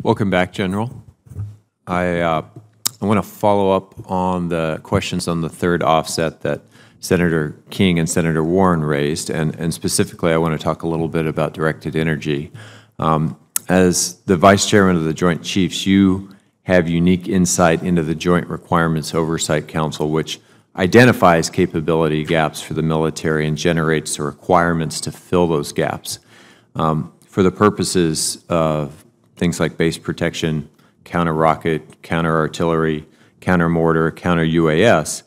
Welcome back, General. I want to follow up on the questions on the third offset that Senator King and Senator Warren raised, and specifically I want to talk a little bit about directed energy. As the Vice Chairman of the Joint Chiefs, you have unique insight into the Joint Requirements Oversight Council, which identifies capability gaps for the military and generates the requirements to fill those gaps. For the purposes of things like base protection, counter-rocket, counter-artillery, counter-mortar, counter-UAS,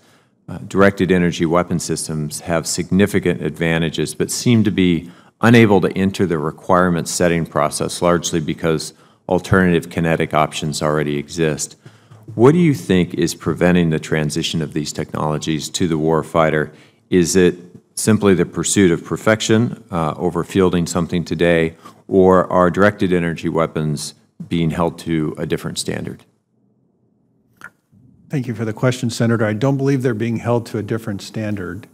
directed energy weapon systems have significant advantages but seem to be unable to enter the requirement setting process, largely because alternative kinetic options already exist. What do you think is preventing the transition of these technologies to the warfighter? Is it simply the pursuit of perfection over fielding something today, or are directed energy weapons being held to a different standard? Thank you for the question, Senator. I don't believe they're being held to a different standard.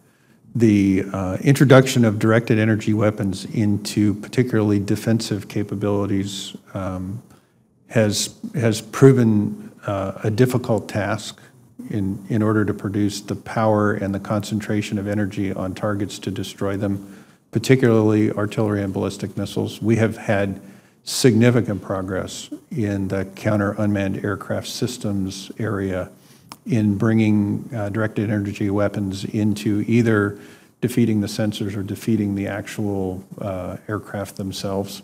The introduction of directed energy weapons into particularly defensive capabilities has proven a difficult task in order to produce the power and the concentration of energy on targets to destroy them, particularly artillery and ballistic missiles. We have had significant progress in the counter-unmanned aircraft systems area in bringing directed energy weapons into either defeating the sensors or defeating the actual aircraft themselves.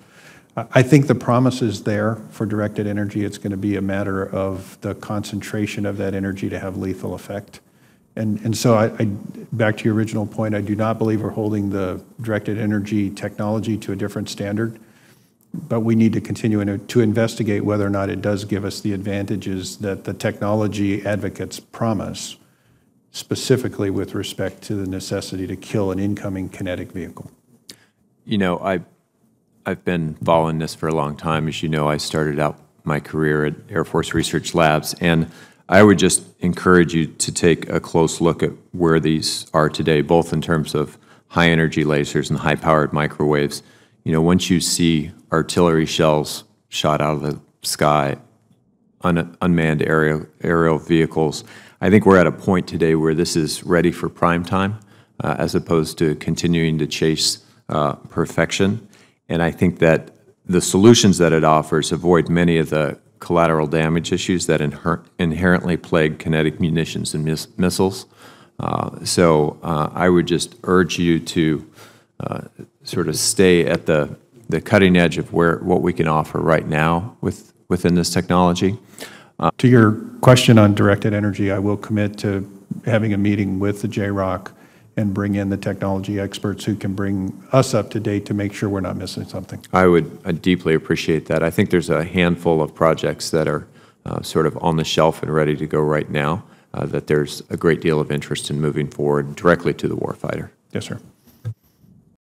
I think the promise is there for directed energy. It's going to be a matter of the concentration of that energy to have lethal effect. And so back to your original point, I do not believe we're holding the directed energy technology to a different standard, but we need to continue to investigate whether or not it does give us the advantages that the technology advocates promise, specifically with respect to the necessity to kill an incoming kinetic vehicle. You know, I've been following this for a long time. As you know, I started out my career at Air Force Research Labs, and I would just encourage you to take a close look at where these are today, both in terms of high-energy lasers and high-powered microwaves. You know, once you see artillery shells shot out of the sky, unmanned aerial vehicles, I think we're at a point today where this is ready for prime time, as opposed to continuing to chase perfection. And I think that the solutions that it offers avoid many of the collateral damage issues that inherently plague kinetic munitions and missiles. So I would just urge you to sort of stay at the cutting edge of what we can offer right now within this technology. To your question on directed energy, I will commit to having a meeting with the JROC and bring in the technology experts who can bring us up to date to make sure we're not missing something. I'd deeply appreciate that. I think there's a handful of projects that are sort of on the shelf and ready to go right now, that there's a great deal of interest in moving forward directly to the warfighter. Yes, sir.